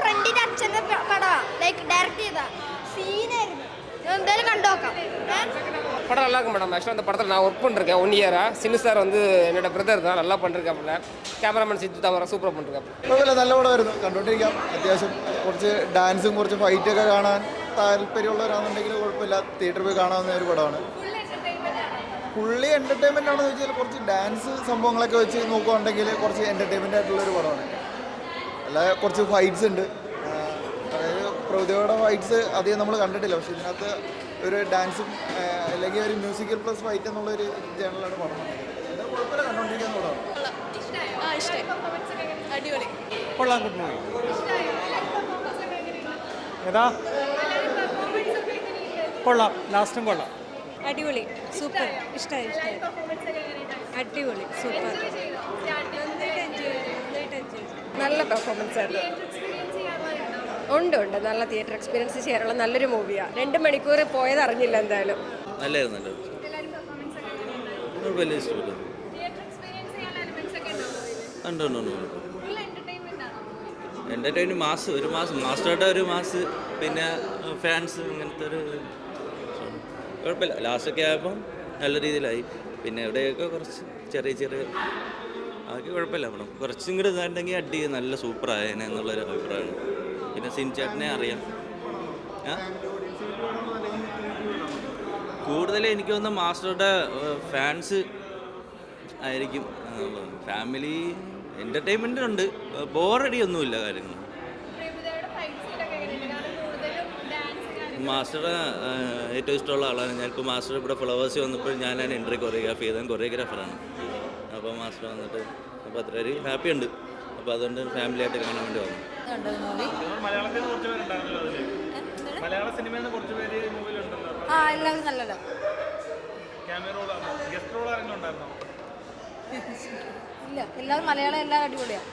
ഫ്രണ്ടിന്റെ അച്ഛന്റെ പടമാണ് ലൈക്ക് ഡയറക്റ്റ് ചെയ്ത സീനായിരുന്നു. എന്തായാലും കണ്ടു നോക്കാം. படம் நல்லா இருக்கும் மேடம். ஆக்சுவலாக அந்த படத்தில் நான் ஒர்க் பண்ணிருக்கேன் 1 இயராக. சின்னு சார் வந்து என்னோட பிரதர் தான், நல்லா பண்ணிருக்காப்புல. ക്യാമറമാൻ സിദ്ദു തമറ സൂപ്പർ பண்ணிருக்காப்புல. നല്ല പടമായിരുന്നു, കണ്ടോണ്ടിരിക്കാം. അത്യാവശ്യം കുറച്ച് ഡാൻസും കുറച്ച് ഫൈറ്റൊക്കെ കാണാൻ താല്പര്യമുള്ളവരാണെന്നുണ്ടെങ്കിൽ കുഴപ്പമില്ല, തിയേറ്ററിൽ പോയി കാണാവുന്ന ഒരു പടമാണ്. ഫുള്ളി എൻ്റർടൈൻമെൻ്റ് ആണെന്ന് വെച്ചാൽ കുറച്ച് ഡാൻസ് സംഭവങ്ങളൊക്കെ വെച്ച് നോക്കുകയാണെങ്കിൽ കുറച്ച് എൻ്റർടൈൻമെൻ്റ് ആയിട്ടുള്ളൊരു പടമാണ്. അല്ലാതെ കുറച്ച് ഫൈറ്റ്സ് ഉണ്ട്. അതായത് പ്രകൃതിയുടെ ഫൈറ്റ്സ് അധികം നമ്മൾ കണ്ടിട്ടില്ല. പക്ഷേ ഇതിനകത്ത് ഒരു ഡാൻസും അല്ലെങ്കിൽ ഒരു മ്യൂസിക്കൽ പ്ലസ് ഫൈറ്റ് എന്നുള്ളൊരു ജേണലാണ് പടം. എന്താ കുഴപ്പമില്ല, കണ്ടുകൊണ്ടിരിക്കുന്ന പടമാണ്. അടിപൊളി കൊള്ളാം. Good movie. ഏതാ കൊള്ളാം, ലാസ്റ്റും കൊള്ളാം. അടിപൊളി സൂപ്പർ. ഇഷ്ടമായി അടിപൊളി സൂപ്പർ. നല്ല പെർഫോമൻസ് ആയിരുന്നു. ഉണ്ട് നല്ല തിയേറ്റർ എക്സ്പീരിയൻസ് ചെയ്യാനുള്ള നല്ലൊരു മൂവിയാണ്. 2 മണിക്കൂർ പോയത് അറിഞ്ഞില്ല. എന്തായാലും നല്ലതായിരുന്നു. വലിയ ഇഷ്ടപ്പെട്ടു. എൻ്റർടൈൻമെൻറ്റ് മാസ്, ഒരു മാസം മാസ്റ്ററുടെ ഒരു മാസ്, പിന്നെ ഫാൻസ്, അങ്ങനത്തെ ഒരു കുഴപ്പമില്ല. ലാസ്റ്റൊക്കെ ആയപ്പം നല്ല രീതിയിലായി. പിന്നെ എവിടെയൊക്കെ കുറച്ച് ചെറിയ അതൊക്കെ കുഴപ്പമില്ല. പടം കുറച്ചും കൂടി ഇതായിട്ടുണ്ടെങ്കിൽ അടി നല്ല സൂപ്പറായേനെ എന്നുള്ളൊരു അഭിപ്രായമാണ്. പിന്നെ സിൻചാട്ടിനെ അറിയാം. കൂടുതൽ എനിക്ക് തോന്നുന്ന മാസ്റ്ററുടെ ഫാൻസ് ആയിരിക്കും. ഫാമിലി എൻ്റർടൈൻമെൻറ്റുണ്ട്, ബോറടിയൊന്നുമില്ല കാര്യങ്ങൾ. മാസ്റ്ററുടെ ഏറ്റവും ഇഷ്ടമുള്ള ആളാണ് ഞാൻ. ഇപ്പോൾ മാസ്റ്റർ ഇവിടെ ഫ്ലവേഴ്സ് വന്നപ്പോൾ ഞാനാണ് എൻട്രി കൊറിയോഗ്രാഫി ചെയ്തത്, കൊറിയോഗ്രാഫറാണ്. അപ്പോൾ മാസ്റ്റർ വന്നിട്ട് അപ്പോൾ അത്ര ഒരു ഹാപ്പി ഉണ്ട്. അപ്പോൾ അതുകൊണ്ട് ഫാമിലിയായിട്ട് കാണാൻ വേണ്ടി വന്നു. എല്ലാവരും നല്ലതാണ്. ഇല്ല, എല്ലാവരും മലയാളം എല്ലാവരും അടിപൊളിയാണ്.